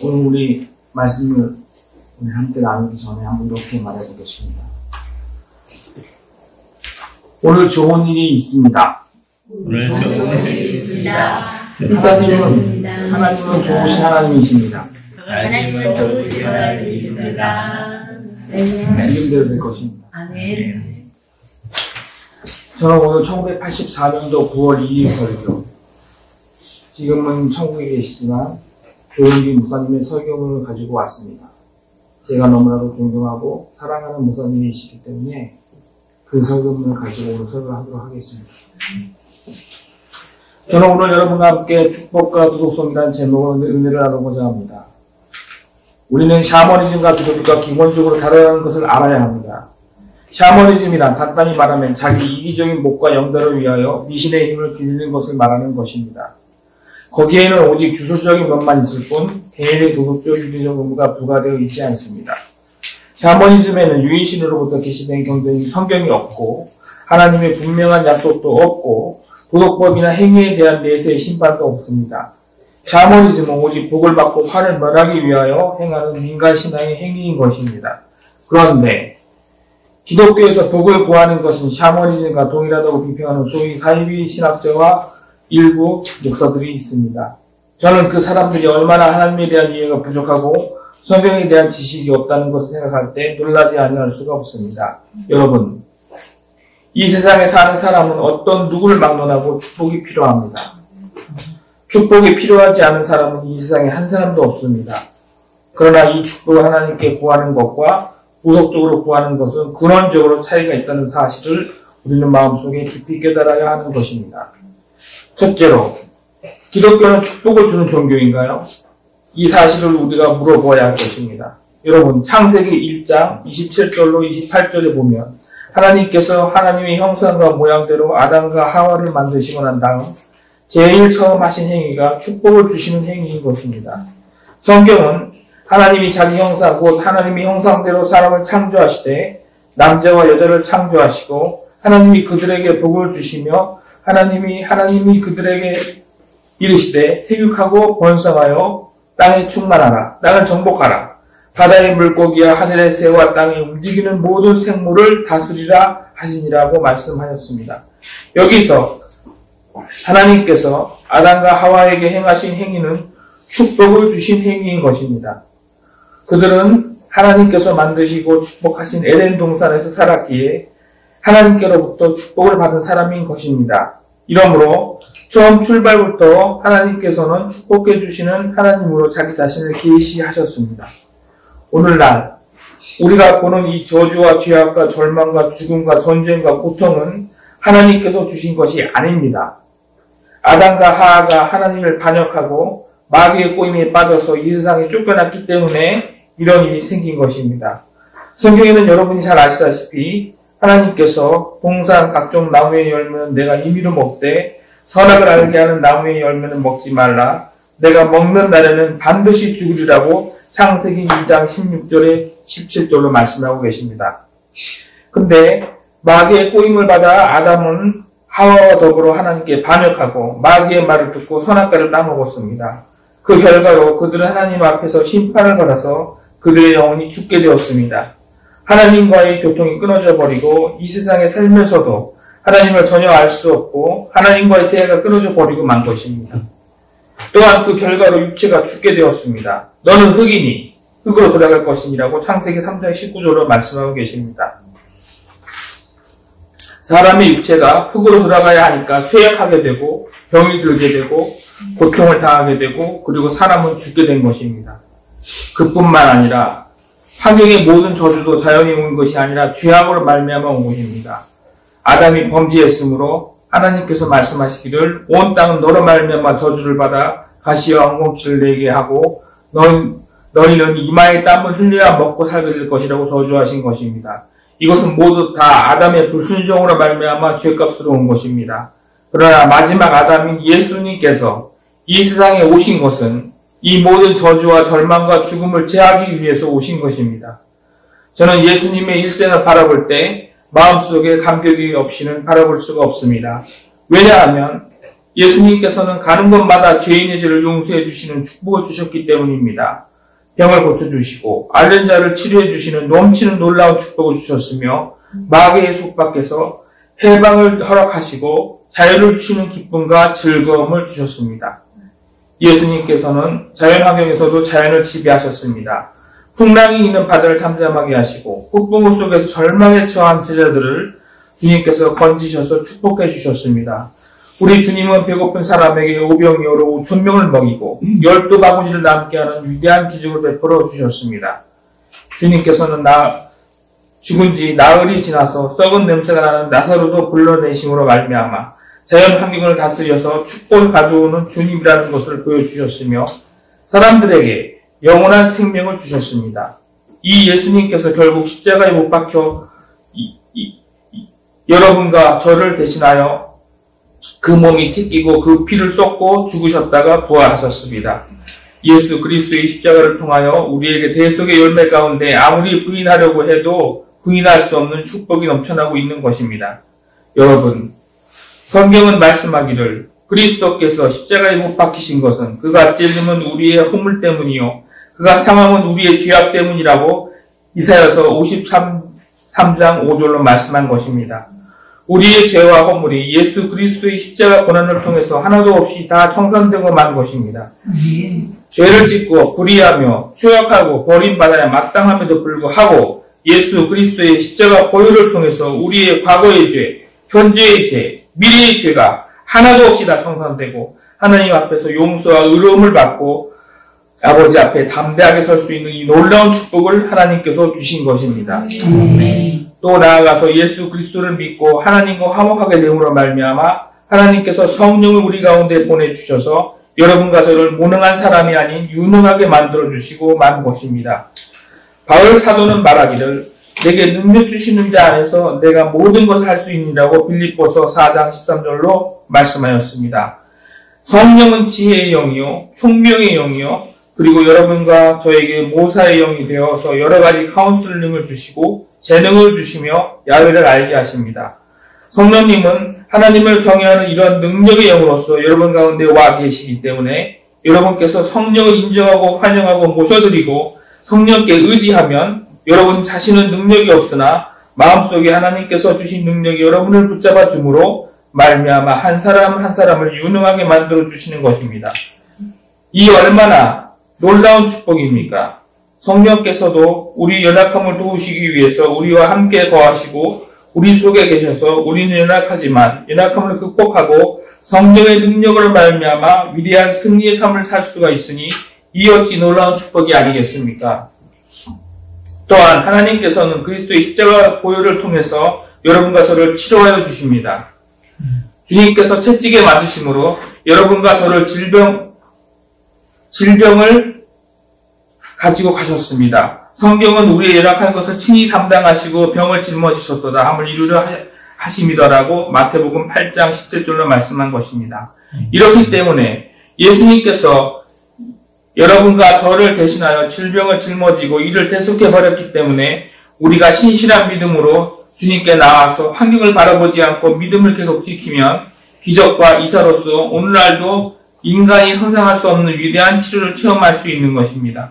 오늘 우리 말씀을 우리 함께 나누기 전에 한번 이렇게 말해보겠습니다. 오늘 좋은 일이 있습니다. 오늘 좋은 일이 있습니다. 하나님은 좋으신 하나님이십니다. 하나님은 좋으신 하나님이십니다. 말씀대로 될 것입니다. 아멘. 저는 오늘 1984년도 9월 2일 설교, 지금은 천국에 계시지만 조영기 목사님의 설교문을 가지고 왔습니다. 제가 너무나도 존경하고 사랑하는 목사님이시기 때문에 그 설교문을 가지고 오늘 설교하도록 하겠습니다. 저는 오늘 여러분과 함께 축복과 도덕성이라는 제목으로 은혜를 나누고자 합니다. 우리는 샤머니즘과 기독교가 기본적으로 다르다는 것을 알아야 합니다. 샤머니즘이란 간단히 말하면 자기 이기적인 목과 영달을 위하여 미신의 힘을 빌리는 것을 말하는 것입니다. 거기에는 오직 주술적인 면만 있을 뿐 개인의 도덕적 윤리적 의무가 부과되어 있지 않습니다. 샤머니즘에는 유인신으로부터 계시된 성경이 없고 하나님의 분명한 약속도 없고 도덕법이나 행위에 대한 내세의 심판도 없습니다. 샤머니즘은 오직 복을 받고 화를 면하기 위하여 행하는 민간신앙의 행위인 것입니다. 그런데 기독교에서 복을 구하는 것은 샤머니즘과 동일하다고 비평하는 소위 사이비 신학자와 일부 목사들이 있습니다. 저는 그 사람들이 얼마나 하나님에 대한 이해가 부족하고 성경에 대한 지식이 없다는 것을 생각할 때 놀라지 아니할 수가 없습니다. 여러분, 이 세상에 사는 사람은 어떤 누구를 막론하고 축복이 필요합니다. 축복이 필요하지 않은 사람은 이 세상에 한 사람도 없습니다. 그러나 이 축복을 하나님께 구하는 것과 무속적으로 구하는 것은 근원적으로 차이가 있다는 사실을 우리는 마음속에 깊이 깨달아야 하는 것입니다. 첫째로, 기독교는 축복을 주는 종교인가요? 이 사실을 우리가 물어보아야 할 것입니다. 여러분, 창세기 1장 27절로 28절에 보면 하나님께서 하나님의 형상과 모양대로 아담과 하와를 만드시고 난 다음 제일 처음 하신 행위가 축복을 주시는 행위인 것입니다. 성경은 하나님이 자기 형상, 곧 하나님의 형상대로 사람을 창조하시되 남자와 여자를 창조하시고 하나님이 그들에게 복을 주시며 하나님이 그들에게 이르시되 생육하고 번성하여 땅에 충만하라, 땅을 정복하라, 바다의 물고기와 하늘의 새와 땅에 움직이는 모든 생물을 다스리라 하시니라고 말씀하셨습니다. 여기서 하나님께서 아담과 하와에게 행하신 행위는 축복을 주신 행위인 것입니다. 그들은 하나님께서 만드시고 축복하신 에덴 동산에서 살았기에 하나님께로부터 축복을 받은 사람인 것입니다. 이러므로 처음 출발부터 하나님께서는 축복해 주시는 하나님으로 자기 자신을 계시하셨습니다. 오늘날 우리가 보는 이 저주와 죄악과 절망과 죽음과 전쟁과 고통은 하나님께서 주신 것이 아닙니다. 아담과 하하가 하나님을 반역하고 마귀의 꼬임에 빠져서 이 세상에 쫓겨났기 때문에 이런 일이 생긴 것입니다. 성경에는 여러분이 잘 아시다시피 하나님께서 동산 각종 나무의 열매는 내가 임의로 먹되 선악을 알게 하는 나무의 열매는 먹지 말라. 내가 먹는 날에는 반드시 죽으리라고 창세기 2장 16절에 17절로 말씀하고 계십니다. 근데 마귀의 꼬임을 받아 아담은 하와와 더불어 하나님께 반역하고 마귀의 말을 듣고 선악과를 따먹었습니다. 그 결과로 그들은 하나님 앞에서 심판을 받아서 그들의 영혼이 죽게 되었습니다. 하나님과의 교통이 끊어져 버리고 이 세상에 살면서도 하나님을 전혀 알 수 없고 하나님과의 대화가 끊어져 버리고 만 것입니다. 또한 그 결과로 육체가 죽게 되었습니다. 너는 흙이니 흙으로 돌아갈 것이니라고 창세기 3장 19절로 말씀하고 계십니다. 사람의 육체가 흙으로 돌아가야 하니까 쇠약하게 되고 병이 들게 되고 고통을 당하게 되고 그리고 사람은 죽게 된 것입니다. 그뿐만 아니라 환경의 모든 저주도 자연이 온 것이 아니라 죄악으로 말미암아 온 것입니다. 아담이 범죄했으므로 하나님께서 말씀하시기를 온 땅은 너로 말미암아 저주를 받아 가시와 엉겅퀴를 내게 하고 너희는 이마의 땀을 흘려야 먹고 살게 될 것이라고 저주하신 것입니다. 이것은 모두 다 아담의 불순종으로 말미암아 죄값으로 온 것입니다. 그러나 마지막 아담인 예수님께서 이 세상에 오신 것은 이 모든 저주와 절망과 죽음을 제하기 위해서 오신 것입니다. 저는 예수님의 일생을 바라볼 때 마음속에 감격이 없이는 바라볼 수가 없습니다. 왜냐하면 예수님께서는 가는 곳마다 죄인의 죄를 용서해 주시는 축복을 주셨기 때문입니다. 병을 고쳐주시고 앓는 자를 치료해 주시는 넘치는 놀라운 축복을 주셨으며 마귀의 속박에서 해방을 허락하시고 자유를 주시는 기쁨과 즐거움을 주셨습니다. 예수님께서는 자연 환경에서도 자연을 지배하셨습니다. 풍랑이 있는 바다를 잠잠하게 하시고 폭풍우 속에서 절망에 처한 제자들을 주님께서 건지셔서 축복해 주셨습니다. 우리 주님은 배고픈 사람에게 오병이어로 5,000명을 먹이고 12바구니를 남게 하는 위대한 기적을 베풀어 주셨습니다. 주님께서는 죽은 지 나흘이 지나서 썩은 냄새가 나는 나사로도 불러내심으로 말미암아 자연 환경을 다스려서 축복을 가져오는 주님이라는 것을 보여주셨으며 사람들에게 영원한 생명을 주셨습니다. 이 예수님께서 결국 십자가에 못 박혀 여러분과 저를 대신하여 그 몸이 찢기고 그 피를 쏟고 죽으셨다가 부활하셨습니다. 예수 그리스도의 십자가를 통하여 우리에게 대속의 열매 가운데 아무리 부인하려고 해도 부인할 수 없는 축복이 넘쳐나고 있는 것입니다. 여러분, 성경은 말씀하기를 그리스도께서 십자가에 못 박히신 것은 그가 찔림은 우리의 허물 때문이요 그가 상함은 우리의 죄악 때문이라고 이사야서 53장 5절로 말씀한 것입니다. 우리의 죄와 허물이 예수 그리스도의 십자가 고난을 통해서 하나도 없이 다 청산되고 만 것입니다. 죄를 짓고 불의하며 추악하고 버림받아야 마땅함에도 불구하고 예수 그리스도의 십자가 보혈을 통해서 우리의 과거의 죄, 현재의 죄, 미래의 죄가 하나도 없이 다 청산되고 하나님 앞에서 용서와 의로움을 받고 아버지 앞에 담대하게 설 수 있는 이 놀라운 축복을 하나님께서 주신 것입니다. 또 나아가서 예수 그리스도를 믿고 하나님과 화목하게 됨으로 말미암아 하나님께서 성령을 우리 가운데 보내주셔서 여러분과 저를 무능한 사람이 아닌 유능하게 만들어주시고 만 것입니다. 바울 사도는 말하기를 내게 능력 주시는 자 안에서 내가 모든 것을 할 수 있느라고 빌립보서 4장 13절로 말씀하였습니다. 성령은 지혜의 영이요 총명의 영이요 그리고 여러분과 저에게 모사의 영이 되어서 여러 가지 카운슬링을 주시고 재능을 주시며 야외를 알게 하십니다. 성령님은 하나님을 경외하는 이런 능력의 영으로서 여러분 가운데 와 계시기 때문에 여러분께서 성령을 인정하고 환영하고 모셔드리고 성령께 의지하면 여러분 자신은 능력이 없으나 마음속에 하나님께서 주신 능력이 여러분을 붙잡아 주므로 말미암아 한 사람 한 사람을 유능하게 만들어 주시는 것입니다. 이 얼마나 놀라운 축복입니까? 성령께서도 우리 연약함을 도우시기 위해서 우리와 함께 거하시고 우리 속에 계셔서 우리는 연약하지만 연약함을 극복하고 성령의 능력을 말미암아 위대한 승리의 삶을 살 수가 있으니 이 어찌 놀라운 축복이 아니겠습니까? 또한 하나님께서는 그리스도의 십자가 보혈을 통해서 여러분과 저를 치료하여 주십니다. 주님께서 채찍에 맞으심으로 여러분과 저를 질병을 가지고 가셨습니다. 성경은 우리의 연약한 것을 친히 담당하시고 병을 짊어지셨도다 함을 이루려 하심이더라고 마태복음 8장 17절로 말씀한 것입니다. 이렇기 때문에 예수님께서 여러분과 저를 대신하여 질병을 짊어지고 이를 대속해버렸기 때문에 우리가 신실한 믿음으로 주님께 나와서 환경을 바라보지 않고 믿음을 계속 지키면 기적과 이사로서 오늘날도 인간이 상상할 수 없는 위대한 치료를 체험할 수 있는 것입니다.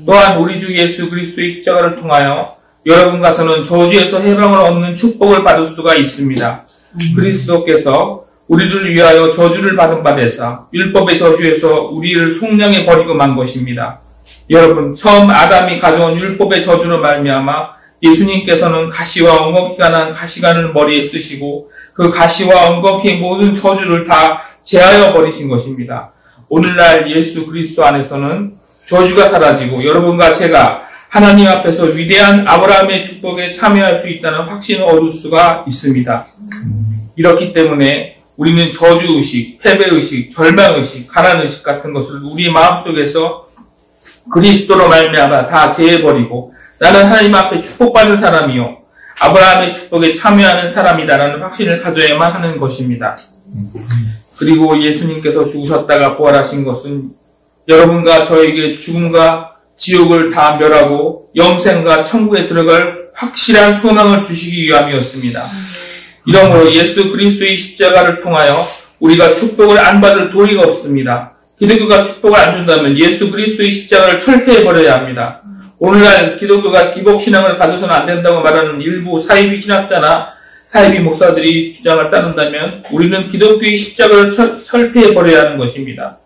또한 우리 주 예수 그리스도의 십자가를 통하여 여러분과 저는 저주에서 해방을 얻는 축복을 받을 수가 있습니다. 그리스도께서 우리를 위하여 저주를 받은 바 되사 율법의 저주에서 우리를 속량해 버리고 만 것입니다. 여러분, 처음 아담이 가져온 율법의 저주로 말미암아 예수님께서는 가시와 엉겅퀴가 난 가시관을 머리에 쓰시고 그 가시와 엉겅퀴의 모든 저주를 다 제하여 버리신 것입니다. 오늘날 예수 그리스도 안에서는 저주가 사라지고 여러분과 제가 하나님 앞에서 위대한 아브라함의 축복에 참여할 수 있다는 확신을 얻을 수가 있습니다. 이렇기 때문에 우리는 저주의식, 패배의식, 절망의식, 가난의식 같은 것을 우리 마음속에서 그리스도로 말미암아 다 제해버리고 나는 하나님 앞에 축복받은 사람이요 아브라함의 축복에 참여하는 사람이다라는 확신을 가져야만 하는 것입니다. 그리고 예수님께서 죽으셨다가 부활하신 것은 여러분과 저에게 죽음과 지옥을 다 멸하고 영생과 천국에 들어갈 확실한 소망을 주시기 위함이었습니다. 이러므로 예수 그리스도의 십자가를 통하여 우리가 축복을 안 받을 도리가 없습니다. 기독교가 축복을 안 준다면 예수 그리스도의 십자가를 철폐해버려야 합니다. 오늘날 기독교가 기복신앙을 가져서는 안 된다고 말하는 일부 사이비 신학자나 사이비 목사들이 주장을 따른다면 우리는 기독교의 십자가를 철폐해버려야 하는 것입니다.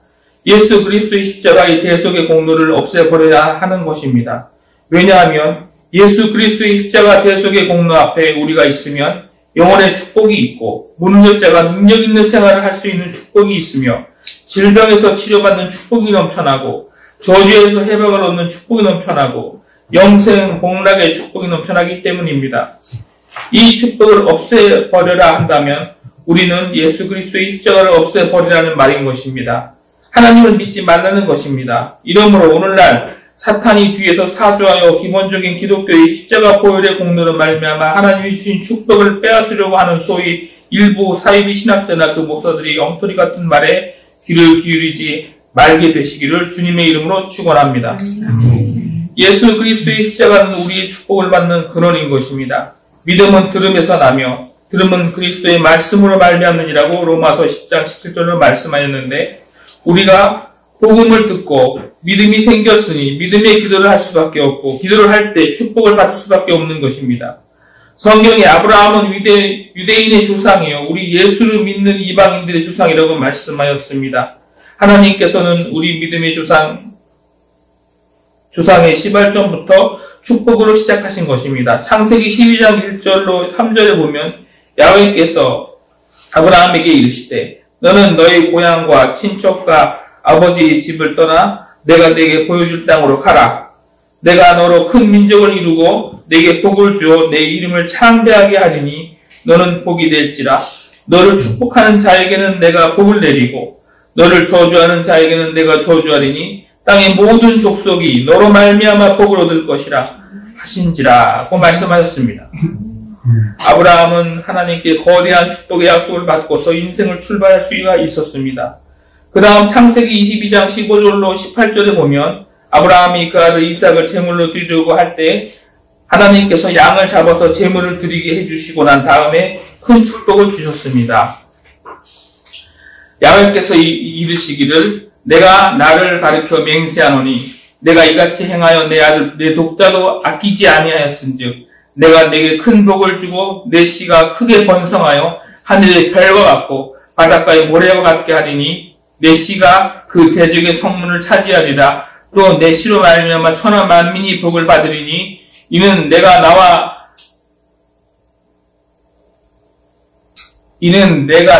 예수 그리스도의 십자가의 대속의 공로를 없애버려야 하는 것입니다. 왜냐하면 예수 그리스도의 십자가 대속의 공로 앞에 우리가 있으면 영혼의 축복이 있고 무능력자가 능력 있는 생활을 할 수 있는 축복이 있으며 질병에서 치료받는 축복이 넘쳐나고 저주에서 해방을 얻는 축복이 넘쳐나고 영생 복락의 축복이 넘쳐나기 때문입니다. 이 축복을 없애버려라 한다면 우리는 예수 그리스도의 십자가를 없애버리라는 말인 것입니다. 하나님을 믿지 말라는 것입니다. 이러므로 오늘날 사탄이 뒤에서 사주하여 기본적인 기독교의 십자가 보혈의 공로로 말미암아 하나님이 주신 축복을 빼앗으려고 하는 소위 일부 사이비 신학자나 그 목사들이 엉터리 같은 말에 귀를 기울이지 말게 되시기를 주님의 이름으로 축원합니다. 예수 그리스도의 십자가는 우리의 축복을 받는 근원인 것입니다. 믿음은 들음에서 나며 들음은 그리스도의 말씀으로 말미암느니라고 로마서 10장 17절로 말씀하였는데 우리가 복음을 듣고 믿음이 생겼으니 믿음의 기도를 할 수밖에 없고 기도를 할 때 축복을 받을 수밖에 없는 것입니다. 성경에 아브라함은 유대인의 조상이요 우리 예수를 믿는 이방인들의 조상이라고 말씀하였습니다. 하나님께서는 우리 믿음의 조상의 시발점부터 축복으로 시작하신 것입니다. 창세기 12장 1절로 3절에 보면 야훼께서 아브라함에게 이르시되 너는 너의 고향과 친척과 아버지의 집을 떠나 내가 네게 보여줄 땅으로 가라. 내가 너로 큰 민족을 이루고 네게 복을 주어 내 이름을 창대하게 하리니 너는 복이 될지라. 너를 축복하는 자에게는 내가 복을 내리고 너를 저주하는 자에게는 내가 저주하리니 땅의 모든 족속이 너로 말미암아 복을 얻을 것이라 하신지라고 말씀하셨습니다. 아브라함은 하나님께 거대한 축복의 약속을 받고서 인생을 출발할 수가 있었습니다. 그 다음 창세기 22장 15절로 18절에 보면 아브라함이 그 아들 이삭을 제물로 드리려고 할 때 하나님께서 양을 잡아서 제물을 드리게 해주시고 난 다음에 큰 축복을 주셨습니다. 야훼께서 이르시기를 내가 나를 가리켜 맹세하노니 내가 이같이 행하여 내 아들 내 독자도 아끼지 아니하였은즉 내가 네게 큰 복을 주고 내 씨가 크게 번성하여 하늘의 별과 같고 바닷가의 모래와 같게 하리니 내 씨가 그 대적의 성문을 차지하리라. 또 내 씨로 말미암아 천하 만민이 복을 받으리니 이는 내가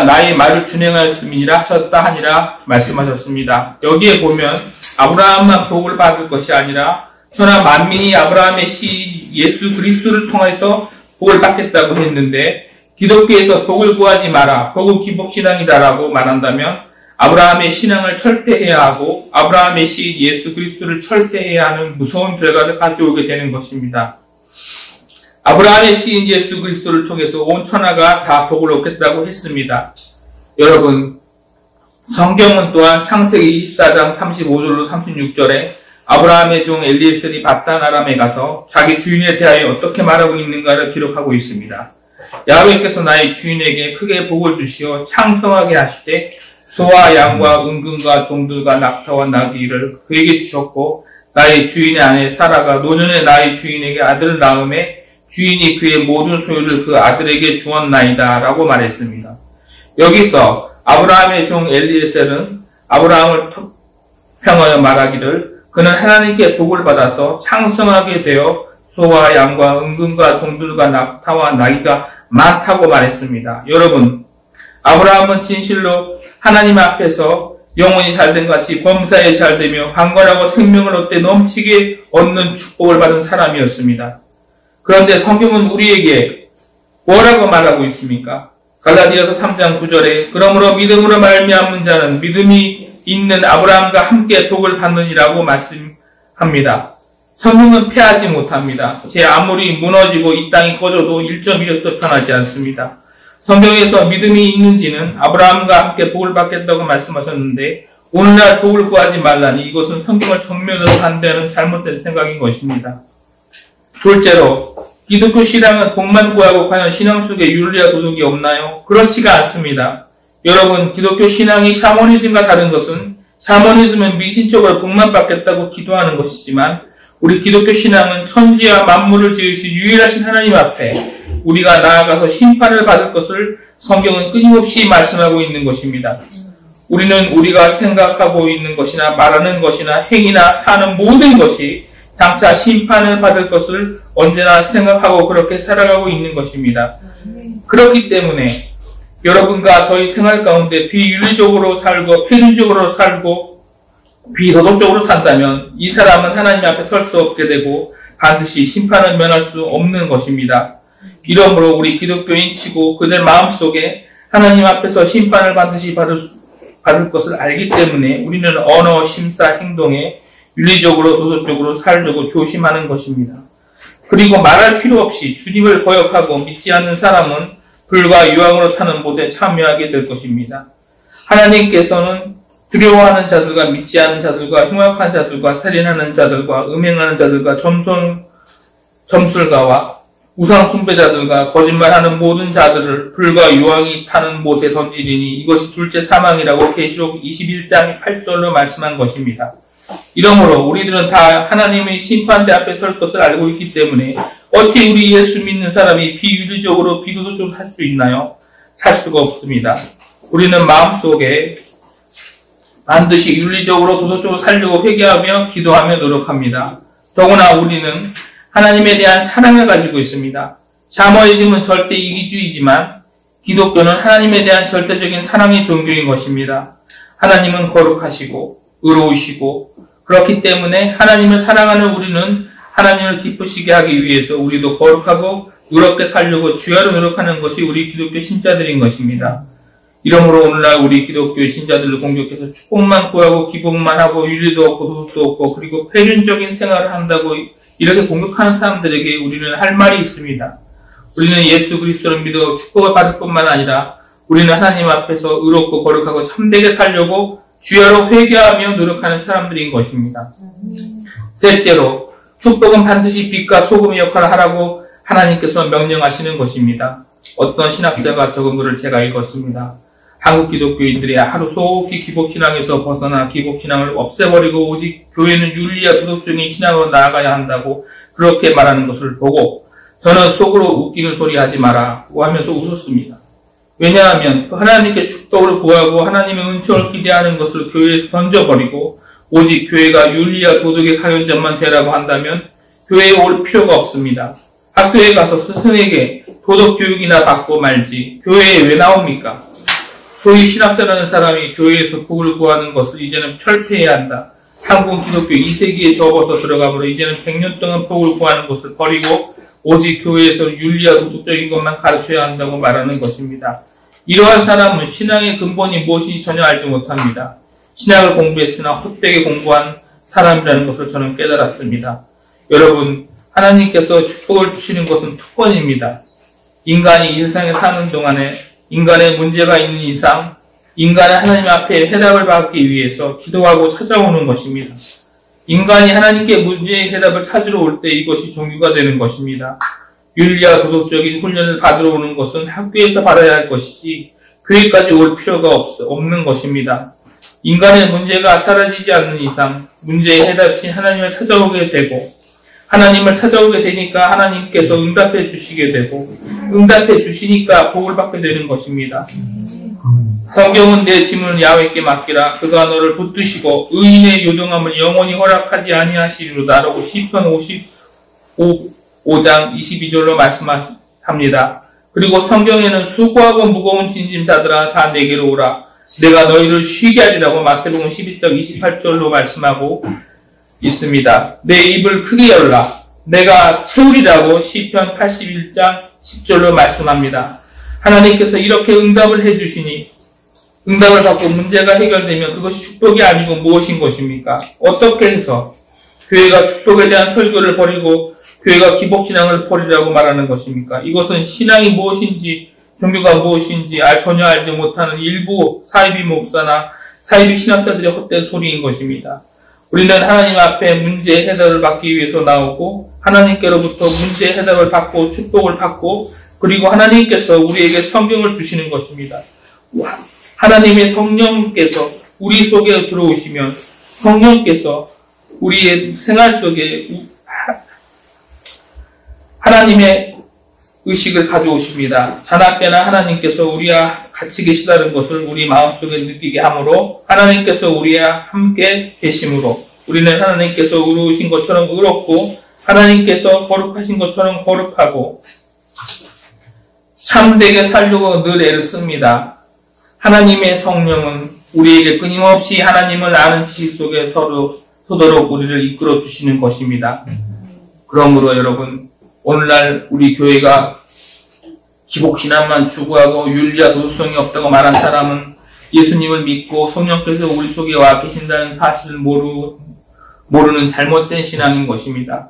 나의 말을 준행하였음이니라 하셨다 하니라 말씀하셨습니다. 여기에 보면 아브라함만 복을 받을 것이 아니라 천하 만민이 아브라함의 씨 예수 그리스도를 통해서 복을 받겠다고 했는데 기독교에서 복을 구하지 마라. 복은 기복신앙이다라고 말한다면 아브라함의 신앙을 철폐해야 하고 아브라함의 씨 예수 그리스도를 철폐해야 하는 무서운 결과를 가져오게 되는 것입니다. 아브라함의 시인 예수 그리스도를 통해서 온 천하가 다 복을 얻겠다고 했습니다. 여러분, 성경은 또한 창세기 24장 35절로 36절에 아브라함의 종 엘리에셀이 바단 아람에 가서 자기 주인에 대하여 어떻게 말하고 있는가를 기록하고 있습니다. 야훼께서 나의 주인에게 크게 복을 주시어 창성하게 하시되 소와 양과 은금과 종들과 낙타와 나귀를 그에게 주셨고 나의 주인의 아내 사라가 노년에 나의 주인에게 아들을 낳음에 주인이 그의 모든 소유를 그 아들에게 주었나이다 라고 말했습니다. 여기서 아브라함의 종 엘리에셀은 아브라함을 평하여 말하기를 그는 하나님께 복을 받아서 창성하게 되어 소와 양과 은금과 종들과 낙타와 나귀가 많다고 말했습니다. 여러분, 아브라함은 진실로 하나님 앞에서 영혼이 잘된 같이 범사에 잘되며 강건하고 생명을 얻되 넘치게 얻는 축복을 받은 사람이었습니다. 그런데 성경은 우리에게 뭐라고 말하고 있습니까? 갈라디아서 3장 9절에 그러므로 믿음으로 말미암은 자는 믿음이 있는 아브라함과 함께 복을 받느니라고 말씀합니다. 성경은 패하지 못합니다. 제 아무리 무너지고 이 땅이 꺼져도 1.1도 편하지 않습니다. 성경에서 믿음이 있는지는 아브라함과 함께 복을 받겠다고 말씀하셨는데 오늘날 복을 구하지 말라니 이것은 성경을 정면으로 반대하는 잘못된 생각인 것입니다. 둘째로 기독교 신앙은 복만 구하고 과연 신앙 속에 윤리와 도덕이 없나요? 그렇지가 않습니다. 여러분, 기독교 신앙이 샤머니즘과 다른 것은 샤머니즘은 미신적으로 복만 받겠다고 기도하는 것이지만 우리 기독교 신앙은 천지와 만물을 지으신 유일하신 하나님 앞에 우리가 나아가서 심판을 받을 것을 성경은 끊임없이 말씀하고 있는 것입니다. 우리는 우리가 생각하고 있는 것이나 말하는 것이나 행위나 사는 모든 것이 장차 심판을 받을 것을 언제나 생각하고 그렇게 살아가고 있는 것입니다. 그렇기 때문에 여러분과 저희 생활 가운데 비윤리적으로 살고 폐륜적으로 살고 비도덕적으로 산다면 이 사람은 하나님 앞에 설 수 없게 되고 반드시 심판을 면할 수 없는 것입니다. 이러므로 우리 기독교인 치고 그들 마음속에 하나님 앞에서 심판을 반드시 받을 것을 알기 때문에 우리는 언어, 심사, 행동에 윤리적으로 도덕적으로 살려고 조심하는 것입니다. 그리고 말할 필요 없이 주님을 거역하고 믿지 않는 사람은 불과 유황으로 타는 못에 참여하게 될 것입니다. 하나님께서는 두려워하는 자들과 믿지 않은 자들과 흉악한 자들과 살인하는 자들과 음행하는 자들과 점술가와 우상 숭배자들과 거짓말하는 모든 자들을 불과 유황이 타는 못에 던지리니 이것이 둘째 사망이라고 계시록 21장 8절로 말씀한 것입니다. 이러므로 우리들은 다 하나님의 심판대 앞에 설 것을 알고 있기 때문에 어찌 우리 예수 믿는 사람이 비윤리적으로 비도덕적으로 살 수 있나요? 살 수가 없습니다. 우리는 마음속에 반드시 윤리적으로 도덕적으로 살려고 회개하며 기도하며 노력합니다. 더구나 우리는 하나님에 대한 사랑을 가지고 있습니다. 샤머니즘은 절대 이기주의지만 기독교는 하나님에 대한 절대적인 사랑의 종교인 것입니다. 하나님은 거룩하시고 의로우시고 그렇기 때문에 하나님을 사랑하는 우리는 하나님을 기쁘시게 하기 위해서 우리도 거룩하고 의롭게 살려고 주야로 노력하는 것이 우리 기독교 신자들인 것입니다. 이러므로 오늘날 우리 기독교 신자들을 공격해서 축복만 구하고 기복만 하고 윤리도 없고 도덕도 없고 그리고 폐륜적인 생활을 한다고 이렇게 공격하는 사람들에게 우리는 할 말이 있습니다. 우리는 예수 그리스도를 믿어 축복을 받을 뿐만 아니라 우리는 하나님 앞에서 의롭고 거룩하고 참되게 살려고 주야로 회개하며 노력하는 사람들인 것입니다. 셋째로 축복은 반드시 빛과 소금의 역할을 하라고 하나님께서 명령하시는 것입니다. 어떤 신학자가 적은 글을 제가 읽었습니다. 한국 기독교인들이 하루 속히 기복신앙에서 벗어나 기복신앙을 없애버리고 오직 교회는 윤리와 도덕적인 신앙으로 나아가야 한다고 그렇게 말하는 것을 보고 저는 속으로 웃기는 소리 하지 마라고 하면서 웃었습니다. 왜냐하면 하나님께 축복을 구하고 하나님의 은총을 기대하는 것을 교회에서 던져버리고 오직 교회가 윤리와 도덕의 가연점만 되라고 한다면 교회에 올 필요가 없습니다. 학교에 가서 스승에게 도덕 교육이나 받고 말지 교회에 왜 나옵니까? 소위 신학자라는 사람이 교회에서 복을 구하는 것을 이제는 철폐해야 한다. 한국 기독교 2세기에 접어서 들어가므로 이제는 100년 동안 복을 구하는 것을 버리고 오직 교회에서 윤리와 도덕적인 것만 가르쳐야 한다고 말하는 것입니다. 이러한 사람은 신앙의 근본이 무엇인지 전혀 알지 못합니다. 신학을 공부했으나 헛되게 공부한 사람이라는 것을 저는 깨달았습니다. 여러분, 하나님께서 축복을 주시는 것은 특권입니다. 인간이 이 세상에 사는 동안에 인간의 문제가 있는 이상 인간은 하나님 앞에 해답을 받기 위해서 기도하고 찾아오는 것입니다. 인간이 하나님께 문제의 해답을 찾으러 올 때 이것이 종교가 되는 것입니다. 윤리와 도덕적인 훈련을 받으러 오는 것은 학교에서 받아야 할 것이지 교회까지 올 필요가 없는 것입니다. 인간의 문제가 사라지지 않는 이상 문제의 해답이 하나님을 찾아오게 되고 하나님을 찾아오게 되니까 하나님께서 응답해 주시게 되고 응답해 주시니까 복을 받게 되는 것입니다. 성경은 내 짐을 야훼께 맡기라 그가 너를 붙드시고 의인의 요동함을 영원히 허락하지 아니하시리로다라고 시편 55장 22절로 말씀합니다. 그리고 성경에는 수고하고 무거운 짐자들아 다 내게로 오라 내가 너희를 쉬게 하리라고 마태복음 12장 28절로 말씀하고 있습니다. 내 입을 크게 열라 내가 채우리라고 시편 81장 10절로 말씀합니다. 하나님께서 이렇게 응답을 해주시니 응답을 받고 문제가 해결되면 그것이 축복이 아니고 무엇인 것입니까? 어떻게 해서 교회가 축복에 대한 설교를 버리고 교회가 기복신앙을 버리라고 말하는 것입니까? 이것은 신앙이 무엇인지 종교가 무엇인지 전혀 알지 못하는 일부 사이비 목사나 사이비 신학자들의 헛된 소리인 것입니다. 우리는 하나님 앞에 문제의 해답을 받기 위해서 나오고 하나님께로부터 문제 해답을 받고 축복을 받고 그리고 하나님께서 우리에게 성경을 주시는 것입니다. 하나님의 성령께서 우리 속에 들어오시면 성령께서 우리의 생활 속에 하나님의 의식을 가져오십니다. 자나깨나 하나님께서 우리와 같이 계시다는 것을 우리 마음속에 느끼게 하므로 하나님께서 우리와 함께 계심으로 우리는 하나님께서 의로우신 것처럼 의롭고 하나님께서 거룩하신 것처럼 거룩하고 참되게 살려고 늘 애를 씁니다. 하나님의 성령은 우리에게 끊임없이 하나님을 아는 지식 속에 서도록 우리를 이끌어 주시는 것입니다. 그러므로 여러분, 오늘날 우리 교회가 기복신앙만 추구하고 윤리와 도덕성이 없다고 말한 사람은 예수님을 믿고 성령께서 우리 속에 와 계신다는 사실을 모르는 잘못된 신앙인 것입니다.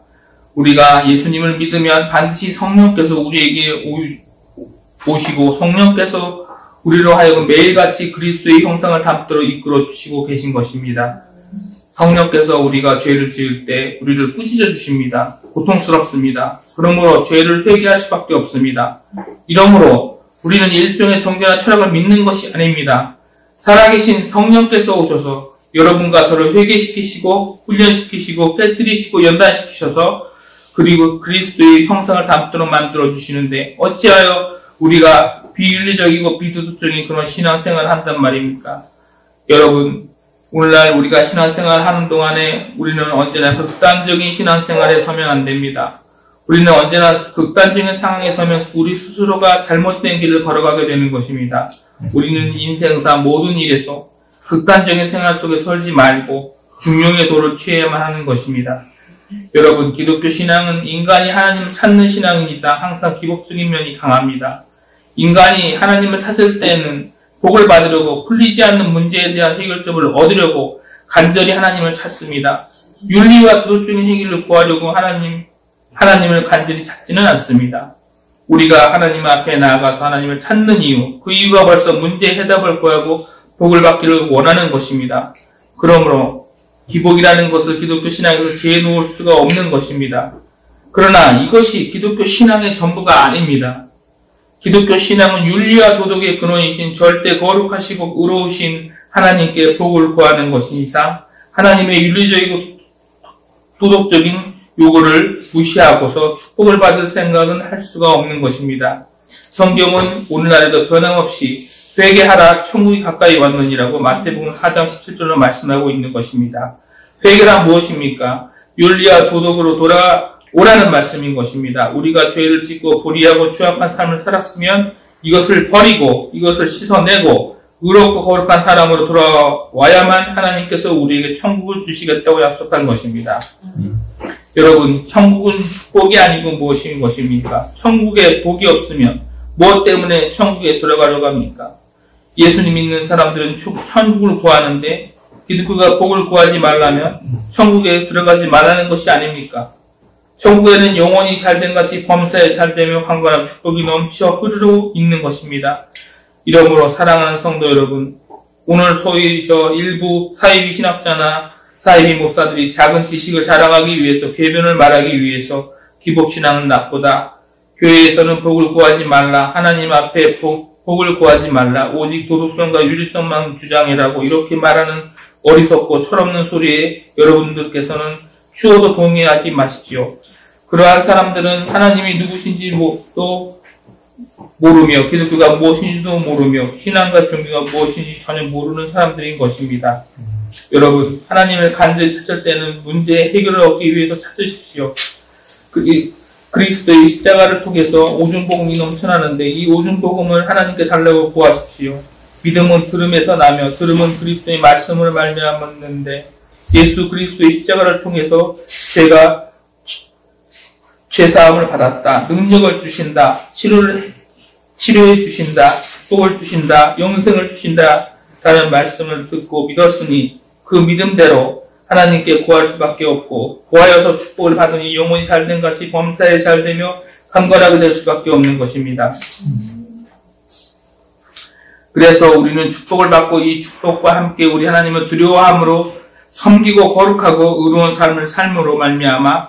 우리가 예수님을 믿으면 반드시 성령께서 우리에게 오시고 성령께서 우리로 하여금 매일같이 그리스도의 형상을 담도록 이끌어 주시고 계신 것입니다. 성령께서 우리가 죄를 지을 때 우리를 꾸짖어 주십니다. 고통스럽습니다. 그러므로 죄를 회개할 수밖에 없습니다. 이러므로 우리는 일종의 종교나 철학을 믿는 것이 아닙니다. 살아계신 성령께서 오셔서 여러분과 저를 회개시키시고 훈련시키시고 깨뜨리시고 연단시키셔서 그리고 그리스도의 형상을 담도록 만들어 주시는데 어찌하여 우리가 비윤리적이고 비도덕적인 그런 신앙생활을 한단 말입니까? 여러분, 오늘날 우리가 신앙생활을 하는 동안에 우리는 언제나 극단적인 신앙생활에 서면 안 됩니다. 우리는 언제나 극단적인 상황에 서면 우리 스스로가 잘못된 길을 걸어가게 되는 것입니다. 우리는 인생사 모든 일에서 극단적인 생활 속에 설지 말고 중용의 도를 취해야만 하는 것입니다. 여러분, 기독교 신앙은 인간이 하나님을 찾는 신앙인 이상 항상 기복적인 면이 강합니다. 인간이 하나님을 찾을 때에는 복을 받으려고 풀리지 않는 문제에 대한 해결점을 얻으려고 간절히 하나님을 찾습니다. 윤리와 도덕적인 해결을 구하려고 하나님을 간절히 찾지는 않습니다. 우리가 하나님 앞에 나아가서 하나님을 찾는 이유, 그 이유가 벌써 문제의 해답을 구하고 복을 받기를 원하는 것입니다. 그러므로 기복이라는 것을 기독교 신앙에서 제놓을 수가 없는 것입니다. 그러나 이것이 기독교 신앙의 전부가 아닙니다. 기독교 신앙은 윤리와 도덕의 근원이신 절대 거룩하시고 의로우신 하나님께 복을 구하는 것인 이상 하나님의 윤리적이고 도덕적인 요구를 무시하고서 축복을 받을 생각은 할 수가 없는 것입니다. 성경은 오늘날에도 변함없이 회개하라 천국이 가까이 왔느니라고 마태복음 4장 17절로 말씀하고 있는 것입니다. 회개란 무엇입니까? 윤리와 도덕으로 돌아오라는 말씀인 것입니다. 우리가 죄를 짓고 불의하고 추악한 삶을 살았으면 이것을 버리고 이것을 씻어내고 의롭고 거룩한 사람으로 돌아와야만 하나님께서 우리에게 천국을 주시겠다고 약속한 것입니다. 여러분, 천국은 축복이 아니고 무엇인 것입니까? 천국에 복이 없으면 무엇 때문에 천국에 들어가려고 합니까? 예수님 믿는 사람들은 천국을 구하는데 기독교가 복을 구하지 말라면 천국에 들어가지 말라는 것이 아닙니까? 천국에는 영혼이 잘된 같이 범사에 잘되며 황관한 축복이 넘쳐 흐르고 있는 것입니다. 이러므로 사랑하는 성도 여러분, 오늘 소위 일부 사이비 신학자나 사이비 목사들이 작은 지식을 자랑하기 위해서 궤변을 말하기 위해서 기복신앙은 나쁘다. 교회에서는 복을 구하지 말라. 하나님 앞에 복을 구하지 말라. 오직 도덕성과 윤리성만 주장해라고 이렇게 말하는 어리석고 철없는 소리에 여러분들께서는 추워도 동의하지 마십시오. 그러한 사람들은 하나님이 누구신지도 모르며 기독교가 무엇인지도 모르며 신앙과 종교가 무엇인지 전혀 모르는 사람들인 것입니다. 여러분, 하나님을 간절히 찾을 때는 문제의 해결을 얻기 위해서 찾으십시오. 그리스도의 십자가를 통해서 오중복음이 넘쳐나는데 이 오중복음을 하나님께 달라고 구하십시오. 믿음은 들음에서 나며 들음은 그리스도의 말씀을 말미암았는데 예수 그리스도의 십자가를 통해서 제가 죄사함을 받았다. 능력을 주신다. 치료해 주신다. 축복을 주신다. 영생을 주신다. 라는 말씀을 듣고 믿었으니 그 믿음대로 하나님께 구할 수밖에 없고 구하여서 축복을 받으니 영혼이 잘된 같이 범사에 잘되며 강건하게 될 수밖에 없는 것입니다. 그래서 우리는 축복을 받고 이 축복과 함께 우리 하나님을 두려워함으로 섬기고 거룩하고 의로운 삶을 삶으로 말미암아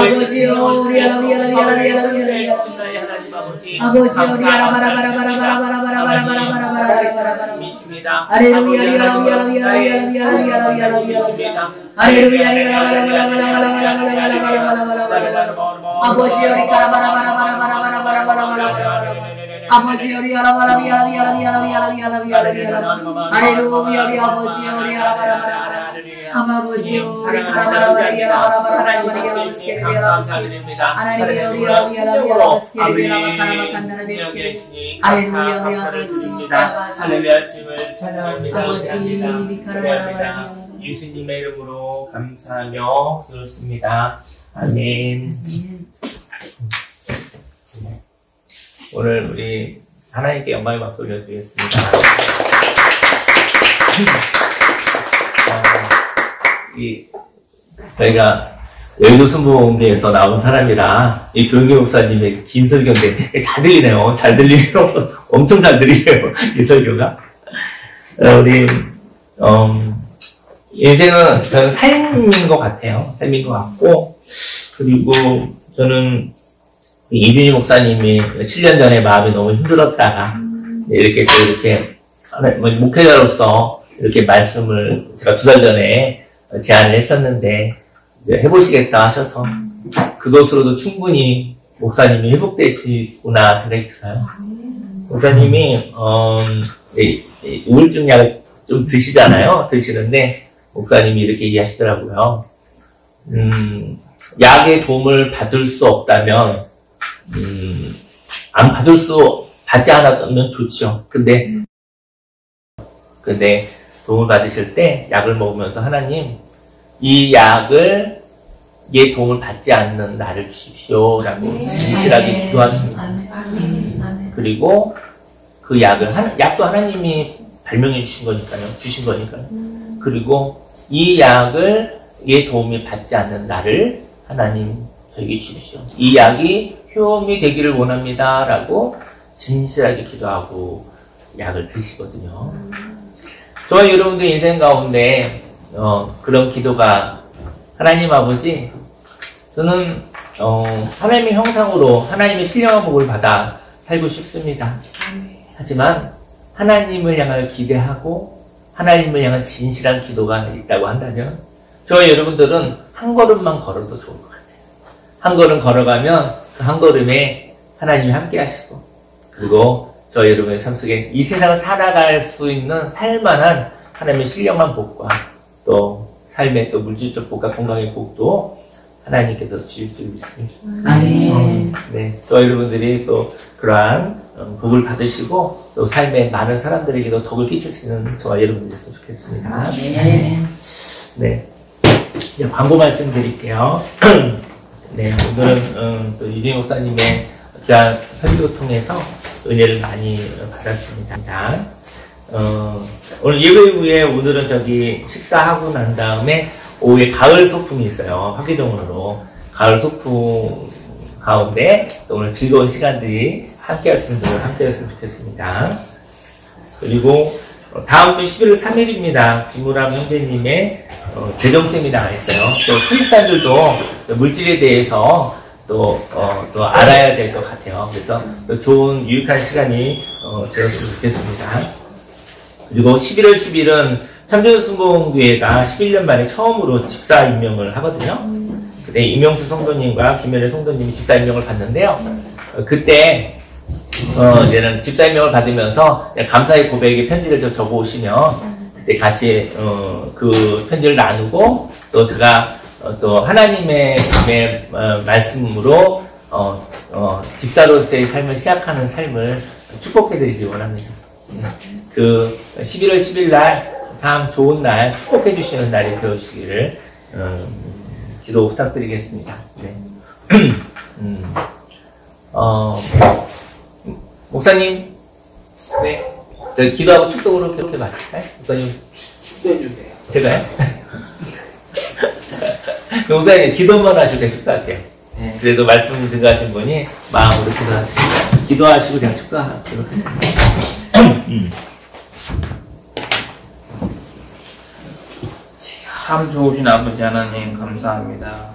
아버지요 우리 하나님 아버지요 우리 아버지 우리 아버지 우리 아버지요, 감사드립니다. 할렐루야 주님을 찬양합니다. 감사합니다. 예수님의 이름으로 감사하며 기도했습니다. 아멘. 오늘 우리 하나님께 영광의 박수 올려드리겠습니다. 저희가 여의도 순복음교회에서 나온 사람이라 이 조영기 목사님의 긴 설교인데 잘 들리네요. 잘 들리네요. 엄청 잘 들리네요. 이 설교가. 우리 인생은 저는 삶인 것 같아요. 삶인 것 같고, 그리고 저는 이준희 목사님이 7년 전에 마음이 너무 힘들었다가 이렇게 또 이렇게 목회자로서 이렇게 말씀을 제가 2달 전에 제안을 했었는데 해보시겠다 하셔서 그것으로도 충분히 목사님이 회복되시구나 생각이 들어요. 목사님이 우울증 약을 좀 드시잖아요. 목사님이 이렇게 얘기하시더라고요. 약의 도움을 받을 수 없다면 받지 않았다면 좋죠. 근데 도움을 받으실 때 약을 먹으면서 하나님, 이 얘 도움을 받지 않는 나를 주십시오 라고 진실하게 기도하십니다. 그리고 그 약도 하나님이 발명해 주신 거니까요. 그리고 이 얘 도움이 받지 않는 나를 하나님 저에게 주십시오. 이 약이 효험이 되기를 원합니다 라고 진실하게 기도하고 약을 드시거든요. 저와 여러분들 인생 가운데 그런 기도가 하나님 아버지, 저는 하나님의 형상으로 하나님의 신령한 복을 받아 살고 싶습니다. 하지만 하나님을 향하여 기대하고 하나님을 향한 진실한 기도가 있다고 한다면 저와 여러분들은 한 걸음만 걸어도 좋을 것 같아요. 한 걸음 걸어가면 그 한 걸음에 하나님이 함께 하시고, 그리고 저와 여러분의 삶 속에 이 세상을 살아갈 수 있는 살만한 하나님의 신령한 복과 또 삶의 또 물질적 복과 건강의 복도 하나님께서 주실 줄 믿습니다. 아멘. 네, 저와 여러분들이 또 그러한 복을 받으시고 또 삶의 많은 사람들에게도 덕을 끼칠 수 있는 저와 여러분들이 됐으면 좋겠습니다. 네. 이제 광고 말씀드릴게요. 네, 오늘은 또 이준희 목사님의 귀한 설교를 통해서 은혜를 많이 받았습니다. 오늘 예배 후에 오늘은 식사하고 난 다음에 오후에 가을 소풍이 있어요. 화기동으로. 가을 소풍 가운데 또 오늘 즐거운 시간들이 함께 하시는 분들 함께 했으면 좋겠습니다. 그리고 다음 주 11월 3일입니다. 김우람 형제님의 재정세미나가 있어요. 또 크리스찬들도 물질에 대해서 또 알아야 될 것 같아요. 그래서 또 좋은 유익한 시간이 되었으면 좋겠습니다. 그리고 11월 10일은 참전순복음교회가 11년 만에 처음으로 집사 임명을 하거든요. 그때 임명수 성도님과 김현애 성도님이 집사 임명을 받는데요. 그때 이제는 집사 임명을 받으면서 감사의 고백의 편지를 좀 적어오시면 그때 같이 그 편지를 나누고 또 제가 또 하나님의 말씀으로 집사로서의 삶을 시작하는 삶을 축복해드리기 원합니다. 그 11월 10일 날 참 좋은 날, 축복해 주시는 날이 되어주시기를 기도 부탁드리겠습니다. 네. 목사님, 네, 기도하고 축복으로 그렇게 마칠까요? 목사님 축도해 주세요. 제가요? 목사님 기도만 하시고 그냥 축도할게요. 네. 그래도 말씀 증거하신 분이 마음으로 기도하시고 기도하시고 그냥 축도하도록 하겠습니다. 참 좋으신 아버지 하나님 감사합니다.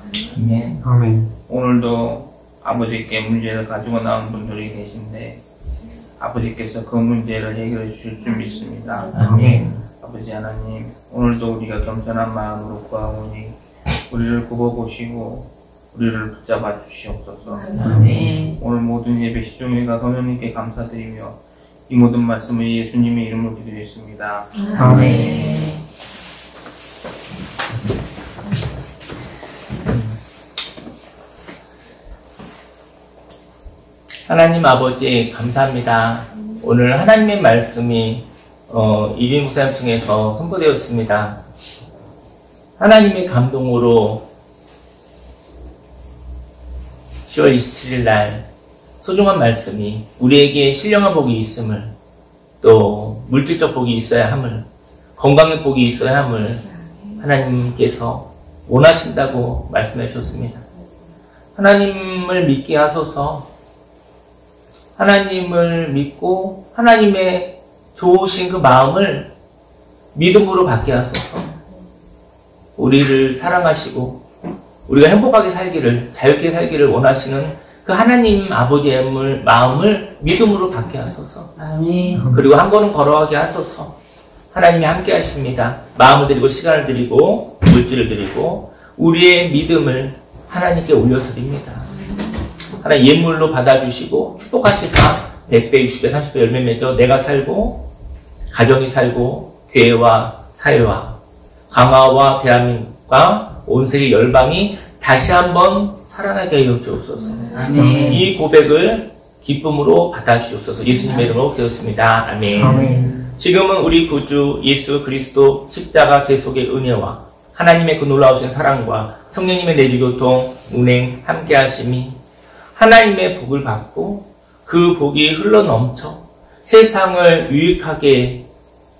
아멘. 오늘도 아버지께 문제를 가지고 나온 분들이 계신데 아버지께서 그 문제를 해결해 주실 줄 믿습니다. 아멘. 아버지 하나님, 오늘도 우리가 겸손한 마음으로 구하오니 우리를 굽어보시고 우리를 붙잡아 주시옵소서. 아멘. 오늘 모든 예배 시종일과 성령님께 감사드리며 이 모든 말씀을 예수님의 이름으로 기도했습니다. 아멘. 하나님 아버지 감사합니다. 오늘 하나님의 말씀이 이빈 목사님 통해서 선포되었습니다. 하나님의 감동으로 10월 27일 날 소중한 말씀이 우리에게 신령한 복이 있음을, 또 물질적 복이 있어야 함을, 건강의 복이 있어야 함을 하나님께서 원하신다고 말씀해 주셨습니다. 하나님을 믿게 하소서. 하나님을 믿고 하나님의 좋으신 그 마음을 믿음으로 받게 하소서. 우리를 사랑하시고 우리가 행복하게 살기를, 자유롭게 살기를 원하시는 그 하나님 아버지의 마음을 믿음으로 받게 하소서. 아멘. 그리고 한 걸음 걸어가게 하소서. 하나님이 함께 하십니다. 마음을 드리고 시간을 드리고 물질을 드리고 우리의 믿음을 하나님께 올려드립니다. 하나님 예물로 받아주시고 축복하시사 100배, 60배, 30배 열매 맺어 내가 살고 가정이 살고 교회와 사회와 강화와 대한민국과 온 세계 열방이 다시 한번 살아나게 하여 주옵소서. 아멘. 이 고백을 기쁨으로 받아주옵소서. 예수님의 이름으로 기도했습니다. 아멘. 아멘. 지금은 우리 구주 예수 그리스도 십자가 대속의 은혜와 하나님의 그 놀라우신 사랑과 성령님의 내주교통 운행 함께 하심이 하나님의 복을 받고 그 복이 흘러넘쳐 세상을 유익하게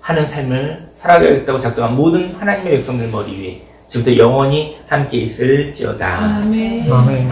하는 삶을 살아가겠다고 작정한 모든 하나님의 백성들 머리 위에 지금부터 영원히 함께 있을지어다. 아멘. 아멘.